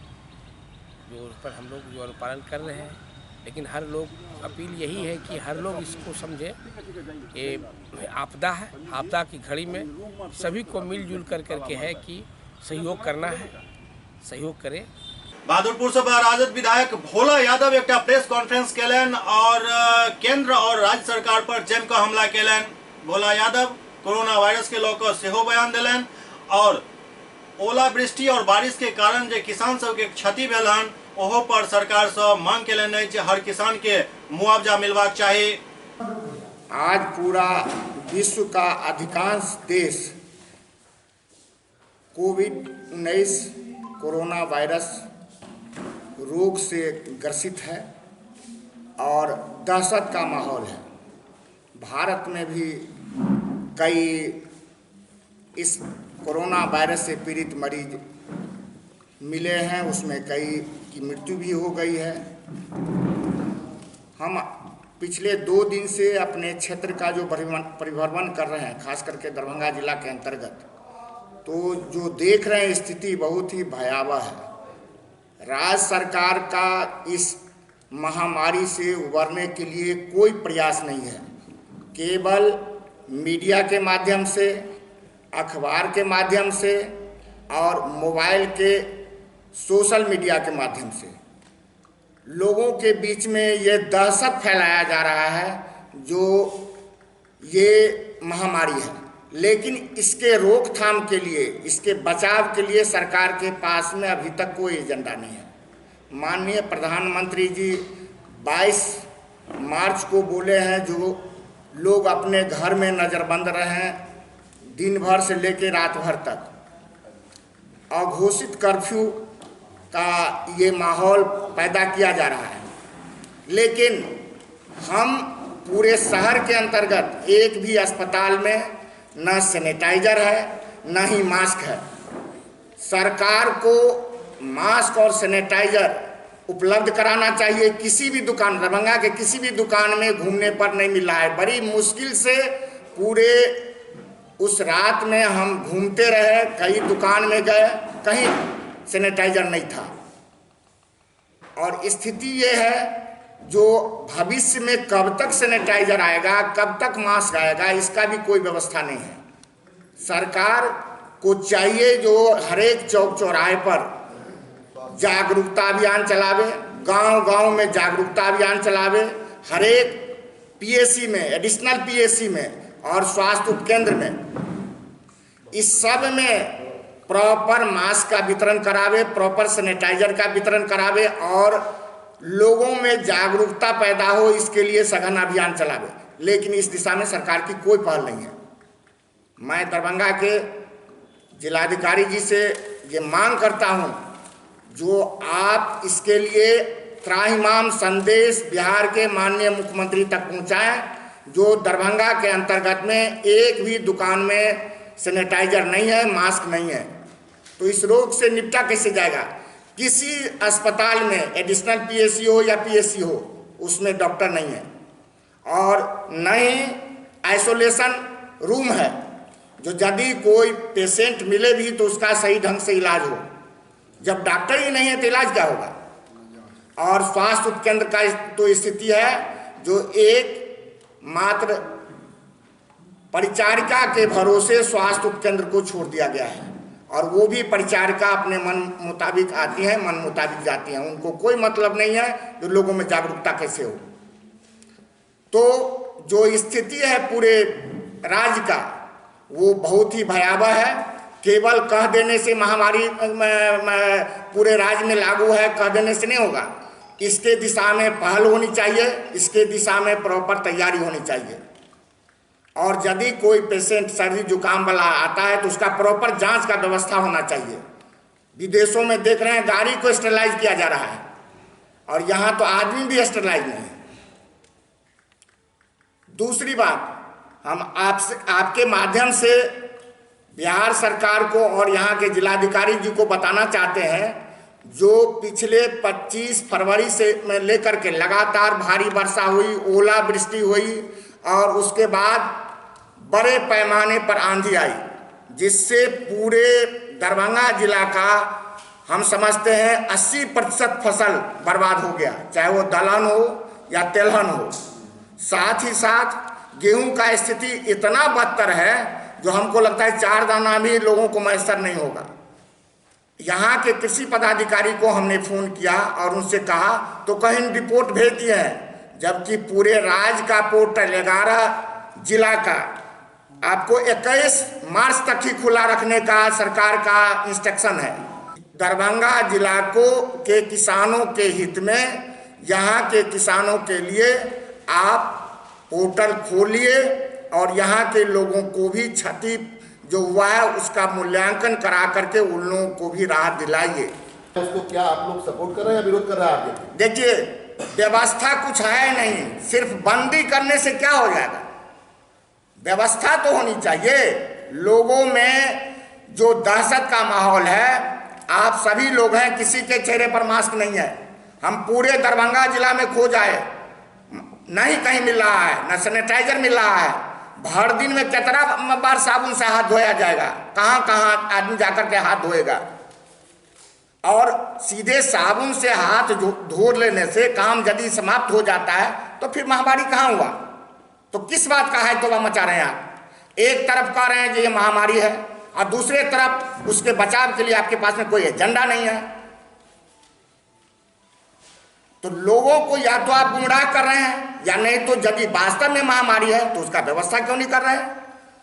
T: जो उस पर हम लोग जो अनुपालन कर रहे हैं। लेकिन हर लोग अपील यही है कि हर लोग इसको समझे ये आपदा है, आपदा की घड़ी में सभी को मिलजुल कर करके है कि सहयोग करना है, सहयोग करें।
A: बहादुरपुर से राजद विधायक भोला यादव एक प्रेस कॉन्फ्रेंस केलन और केंद्र और राज्य सरकार पर जम का हमला Kellen. Bhola Yadav corona virus के लौकर सेहो बयान दिलन और ओलावृष्टि और बारिश के कारण जो किसान सब के क्षति भेल हन ओहो पर सरकार से मांग केलन है कि हर किसान के मुआवजा मिलवाक चाहिए।
U: आज पूरा विश्व का अधिकांश देश कोविड-19 कोरोना वायरस रोग से ग्रसित है और दहशत का माहौल है। भारत में भी कई इस कोरोना वायरस से पीड़ित मरीज मिले हैं, उसमें कई की मृत्यु भी हो गई है। हम पिछले 2 दिन से अपने क्षेत्र का जो परिभ्रमण कर रहे हैं, खास करके दरभंगा जिला के अंतर्गत, तो जो देख रहे हैं स्थिति बहुत ही भयावह है। राज्य सरकार का इस महामारी से उबरने के लिए कोई प्रयास नहीं है। केवल मीडिया के माध्यम से, अखबार के माध्यम से और मोबाइल के सोशल मीडिया के माध्यम से लोगों के बीच में ये दहशत फैलाया जा रहा है जो ये महामारी है। लेकिन इसके रोकथाम के लिए, इसके बचाव के लिए सरकार के पास में अभी तक कोई एजेंडा नहीं है। माननीय प्रधानमंत्री जी 22 मार्च को बोले हैं जो लोग अपने घर में नज़रबंद रहें दिन भर से लेकर रात भर तक। अघोषित कर्फ्यू का ये माहौल पैदा किया जा रहा है, लेकिन हम पूरे शहर के अंतर्गत एक भी अस्पताल में न सैनिटाइजर है न ही मास्क है। सरकार को मास्क और सैनिटाइजर उपलब्ध कराना चाहिए। किसी भी दुकान, दरभंगा के किसी भी दुकान में घूमने पर नहीं मिल रहा है। बड़ी मुश्किल से पूरे उस रात में हम घूमते रहे, कई दुकान में गए, कहीं सैनिटाइजर नहीं था। और स्थिति ये है जो भविष्य में कब तक सैनिटाइजर आएगा, कब तक मास्क आएगा, इसका भी कोई व्यवस्था नहीं है। सरकार को चाहिए जो हर एक चौक चौराहे पर जागरूकता अभियान चलावे, गांव-गांव में जागरूकता अभियान चलावे, हर एक पीएससी में, एडिशनल पीएससी में और स्वास्थ्य उपकेंद्र में, इस सब में प्रॉपर मास्क का वितरण करावे, प्रॉपर सैनिटाइजर का वितरण करावे और लोगों में जागरूकता पैदा हो, इसके लिए सघन अभियान चलावे। लेकिन इस दिशा में सरकार की कोई पहल नहीं है। मैं दरभंगा के जिलाधिकारी जी से ये मांग करता हूं, जो आप इसके लिए त्राहिमाम संदेश बिहार के माननीय मुख्यमंत्री तक पहुंचाएं, जो दरभंगा के अंतर्गत में एक भी दुकान में सैनिटाइजर नहीं है, मास्क नहीं है, तो इस रोग से निपटा कैसे जाएगा? किसी अस्पताल में एडिशनल पीएससी हो या पीएससी हो, उसमें डॉक्टर नहीं है और न ही आइसोलेशन रूम है, जो यदि कोई पेशेंट मिले भी तो उसका सही ढंग से इलाज हो। जब डॉक्टर ही नहीं है तो इलाज क्या होगा? और स्वास्थ्य उपकेंद्र का तो स्थिति है जो एक मात्र परिचारिका के भरोसे स्वास्थ्य उपकेंद्र को छोड़ दिया गया है और वो भी परिचारिका अपने मन मुताबिक आती हैं, मन मुताबिक जाती हैं, उनको कोई मतलब नहीं है जो लोगों में जागरूकता कैसे हो। तो जो स्थिति है पूरे राज्य का वो बहुत ही भयावह है। केवल कह देने से महामारी पूरे राज्य में लागू है, कह देने से नहीं होगा। इसके दिशा में पहल होनी चाहिए, इसके दिशा में प्रॉपर तैयारी होनी चाहिए और यदि कोई पेशेंट सर्दी जुकाम वाला आता है तो उसका प्रॉपर जांच का व्यवस्था होना चाहिए। विदेशों में देख रहे हैं गाड़ी को स्टेरलाइज किया जा रहा है और यहाँ तो आदमी भी स्टेरलाइज नहीं है। दूसरी बात, हम आपके माध्यम से बिहार सरकार को और यहाँ के जिलाधिकारी जी को बताना चाहते हैं, जो पिछले 25 फरवरी से लेकर के लगातार भारी वर्षा हुई, ओलावृष्टि हुई और उसके बाद बड़े पैमाने पर आंधी आई, जिससे पूरे दरभंगा जिला का हम समझते हैं 80% फसल बर्बाद हो गया, चाहे वो दलहन हो या तेलहन हो। साथ ही साथ गेहूं का स्थिति इतना बदतर है जो हमको लगता है 4 दाना भी लोगों को मैसर नहीं होगा। यहाँ के कृषि पदाधिकारी को हमने फ़ोन किया और उनसे कहा तो कहीं रिपोर्ट भेज दिए हैं, जबकि पूरे राज्य का पोर्टल 11 जिला का आपको 21 मार्च तक ही खुला रखने का सरकार का इंस्ट्रक्शन है। दरभंगा जिला के किसानों के हित में, यहाँ के किसानों के लिए आप पोर्टल खोलिए और यहाँ के लोगों को भी क्षति जो हुआ है उसका मूल्यांकन करा करके उन लोगों को भी राहत दिलाइए।
D: उसको क्या आप लोग सपोर्ट कर रहे हैं या विरोध कर रहे हैं? आप
U: देखिए, व्यवस्था कुछ है नहीं, सिर्फ बंदी करने से क्या हो जाएगा? व्यवस्था तो होनी चाहिए। लोगों में जो दहशत का माहौल है, आप सभी लोग हैं, किसी के चेहरे पर मास्क नहीं है। हम पूरे दरभंगा जिला में खोज आए, नहीं कहीं मिल रहा है, न सैनिटाइजर मिल रहा है। भर दिन में कितना बार साबुन से हाथ धोया जाएगा? कहाँ कहाँ आदमी जाकर के हाथ धोएगा? और सीधे साबुन से हाथ धो लेने से काम यदि समाप्त हो जाता है तो फिर महामारी कहाँ हुआ? तो किस बात का है तोबा मचा रहे हैं आप? एक तरफ कह रहे हैं कि ये महामारी है और दूसरे तरफ उसके बचाव के लिए आपके पास में कोई एजेंडा नहीं है। तो लोगों को या तो आप गुमराह कर रहे हैं या नहीं तो यदि वास्तव में महामारी है तो उसका व्यवस्था क्यों नहीं कर रहे हैं?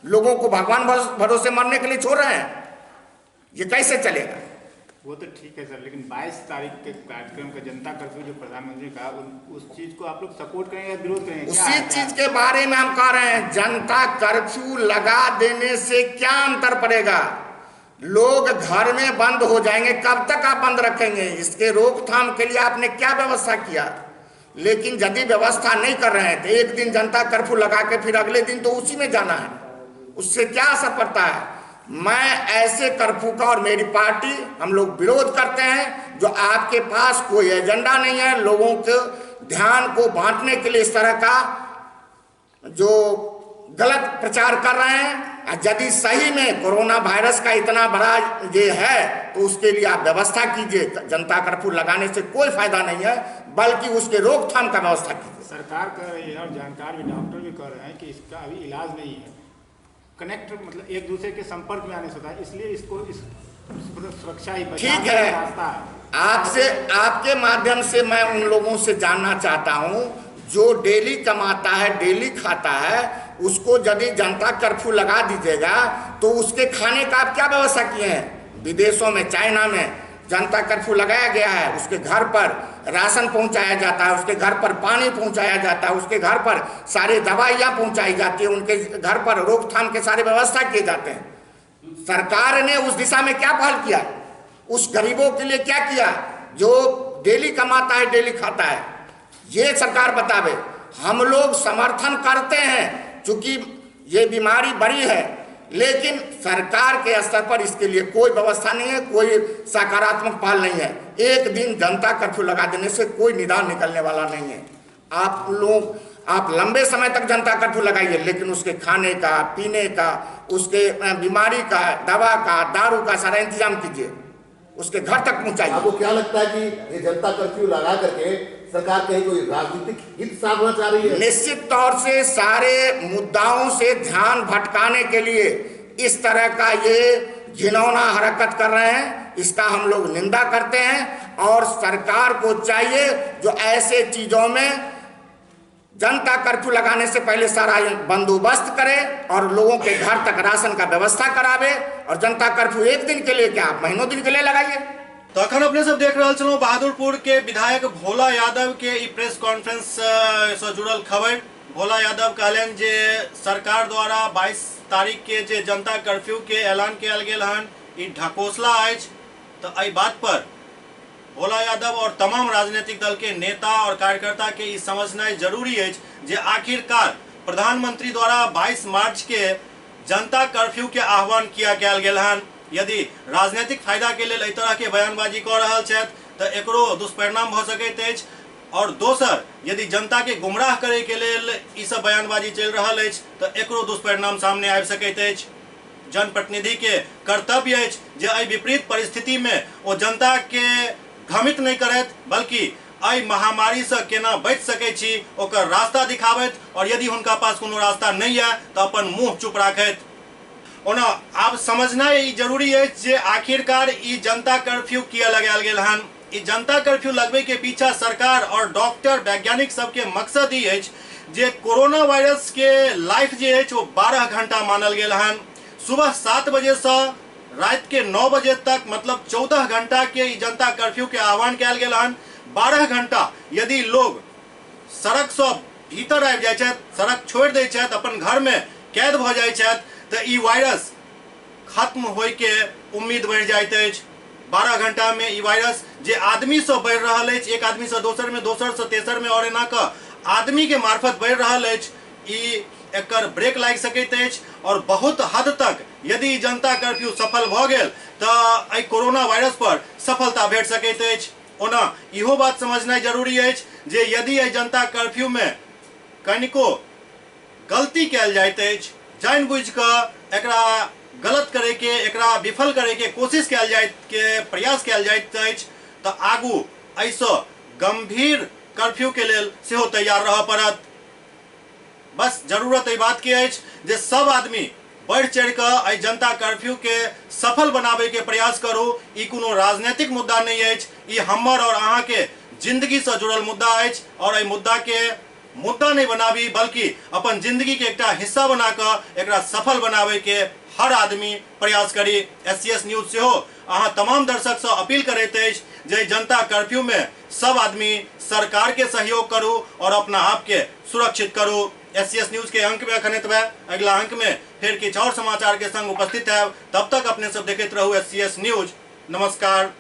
U: लोगों को भगवान भरोसे मरने के लिए छोड़ रहे हैं, ये कैसे चलेगा?
V: वो तो ठीक है सर, लेकिन 22 तारीख के कार्यक्रम का जनता कर्फ्यू जो प्रधानमंत्री का, उस चीज को आप लोग सपोर्ट करेंगे या विरोध करेंगे?
U: उसी चीज के बारे में हम कह रहे हैं, जनता कर्फ्यू लगा देने से क्या अंतर पड़ेगा? लोग घर में बंद हो जाएंगे, कब तक आप बंद रखेंगे? इसके रोकथाम के लिए आपने क्या व्यवस्था किया? लेकिन यदि व्यवस्था नहीं कर रहे हैं तो एक दिन जनता कर्फ्यू लगा के फिर अगले दिन तो उसी में जाना है, उससे क्या असर पड़ता है? मैं ऐसे कर्फ्यू का और मेरी पार्टी हम लोग विरोध करते हैं जो आपके पास कोई एजेंडा नहीं है, लोगों के ध्यान को बांटने के लिए इस तरह का जो गलत प्रचार कर रहे हैं। यदि सही में कोरोना वायरस का इतना बड़ा ये है तो उसके लिए आप व्यवस्था कीजिए। जनता कर्फ्यू लगाने से कोई फायदा नहीं है, बल्कि उसके रोकथाम का व्यवस्था कीजिए।
V: सरकार कर रही है और जानकार भी डॉक्टर भी कह रहे हैं कि इसका अभी इलाज नहीं है, कनेक्ट मतलब एक दूसरे के संपर्क में आने से होता है, इसलिए इसको सुरक्षा ही
U: ठीक है। आपसे आपके माध्यम से मैं उन लोगों से जानना चाहता हूँ जो डेली कमाता है, डेली खाता है, उसको यदि जनता कर्फ्यू लगा दीजिएगा तो उसके खाने का आप क्या व्यवस्था किए हैं? विदेशों में, चाइना में जनता कर्फ्यू लगाया गया है, उसके घर पर राशन पहुंचाया जाता है, उसके घर पर पानी पहुंचाया जाता है, उसके घर पर सारी दवाइयाँ पहुंचाई जाती है, उनके घर पर रोकथाम के सारे व्यवस्था किए जाते हैं। सरकार ने उस दिशा में क्या पहल किया? उस गरीबों के लिए क्या किया जो डेली कमाता है डेली खाता है, ये सरकार बतावे। हम लोग समर्थन करते हैं चूंकि ये बीमारी बड़ी है, लेकिन सरकार के स्तर पर इसके लिए कोई व्यवस्था नहीं है, कोई सकारात्मक पहल नहीं है। एक दिन जनता कर्फ्यू लगा देने से कोई निदान निकलने वाला नहीं है। आप लंबे समय तक जनता कर्फ्यू लगाइए, लेकिन उसके खाने का, पीने का, उसके बीमारी का, दवा का, दारू का सारा इंतजाम कीजिए, उसके घर तक पहुंचाइए।
D: आपको क्या लगता है कि ये जनता कर्फ्यू लगा करके सरकार कहीं कोई राजनीतिक हित साधना चाह रही है?
U: निश्चित तौर से सारे मुद्दाओं से ध्यान भटकाने के लिए इस तरह का ये घिनौना हरकत कर रहे हैं, इसका हम लोग निंदा करते हैं। और सरकार को चाहिए जो ऐसे चीजों में जनता कर्फ्यू लगाने से पहले सारा बंदोबस्त करे और लोगों के घर तक राशन का व्यवस्था करावे। और जनता कर्फ्यू एक दिन के लिए क्या, महीनों दिन के लिए लगाइए।
A: तो अखन अपने सब देख रहा चलो बहादुरपुर के विधायक भोला यादव के ई प्रेस कॉन्फ्रेंस से जुड़ल खबर। भोला यादव कहलन जे सरकार द्वारा 22 तारीख के जे जनता कर्फ्यू के ऐलान किया गेल हन ई ढकोसला अछि। तो एहि बात पर भोला यादव और तमाम राजनीतिक दल के नेता और कार्यकर्ता के ई समझनाइ जरूरी है जे आखिरकार प्रधानमंत्री द्वारा 22 मार्च के जनता कर्फ्यू के आह्वान किया गेल हन। यदि राजनीतिक फायदा के लिए एहि तरह के बयानबाजी कर रहल छथि तो एकरो दुष्परिणाम भ सकैत अछि। और दोसर यदि जनता के गुमराह करे के लेल ई सब बयानबाजी चल रहल अछि तो एकरो दुष्परिणाम सामने आबि सकैत अछि। जनप्रतिनिधि के कर्तव्य अछि जे एहि विपरीत परिस्थिति में ओ जनता के भ्रमित नहीं करैत, बल्कि एहि महामारी से केना बचि सकै छी ओकर रास्ता दिखाबैत, और यदि हुनका पास कोनो रास्ता नहीं है तो अपन मुंह चुप राखैत। ओना आब समझना ई जरूरी है जे आखिरकार ई जनता कर्फ्यू किया लगायल गेल हन। ई जनता कर्फ्यू लगबे के पीछा सरकार और डॉक्टर वैज्ञानिक सबके मकसद ई है जे कोरोना वायरस के लाइफ जे है वो 12 घंटा मानल गेल हन। सुबह 7 बजे से रात के 9 बजे तक, मतलब 14 घंटा के ई जनता कर्फ्यू के आह्वान कयल गेल हन। 12 घंटा यदि लोग सड़क से भीतर आबि जाय छथि, सड़क छोड़ दै छथि, अपन घर में कैद भ जाय छथि, तो ई वायरस खत्म होय के उम्मीद बढ़ जाइत अछि। 12 घंटा में ई वायरस जे आदमी से बढ़ रहल अछि, एक आदमी से दोसर में, दोसर से तेसर में, और एना के आदमी के मार्फत बढ़ रहल अछि, ई एकर ब्रेक लाग सकैत अछि। और बहुत हद तक यदि जनता कर्फ्यू सफल भ गेल तो एहि कोरोना वायरस पर सफलता भेट सकैत अछि। ओना इहो बात समझनाइ जरूरी अछि जे यदि एहि जनता कर्फ्यू में कनिको गलती कयल जाइत अछि, जानबूझ कऽ एकरा गलत करे के, एकरा विफल करे के कोशिश कयल जाइत के प्रयास कयल जाइत अछि, तो आगू एहिसँ गंभीर कर्फ्यू के लेल सेहो तैयार रहऽ पड़त। बस जरूरत एहि बात के अछि जे सब आदमी बढ़ चढ़ कऽ एहि जनता कर्फ्यू के सफल बनाबे के प्रयास करू। ई कोनो राजनीतिक मुद्दा नहीं अछि, ई हमर और अहाँ के जिंदगी से जुड़ल मुद्दा अछि। और एहि मुद्दा के मुद्दा नहीं बनाबी, बल्कि अपन जिंदगी के एकटा हिस्सा बना कऽ एकरा सफल बनाबे के हर आदमी प्रयास करी। SCS न्यूज सेहो अहाँ तमाम दर्शक से अपील करैत अछि जे जनता कर्फ्यू में सब आदमी सरकार के सहयोग करू और अपना आप के सुरक्षित करू। SCS न्यूज के अंक में अखन एतबे। अगला अंक में फिर किछु और समाचार के संग उपस्थित है। तब तक अपने सब देखते रहू SCS न्यूज। नमस्कार।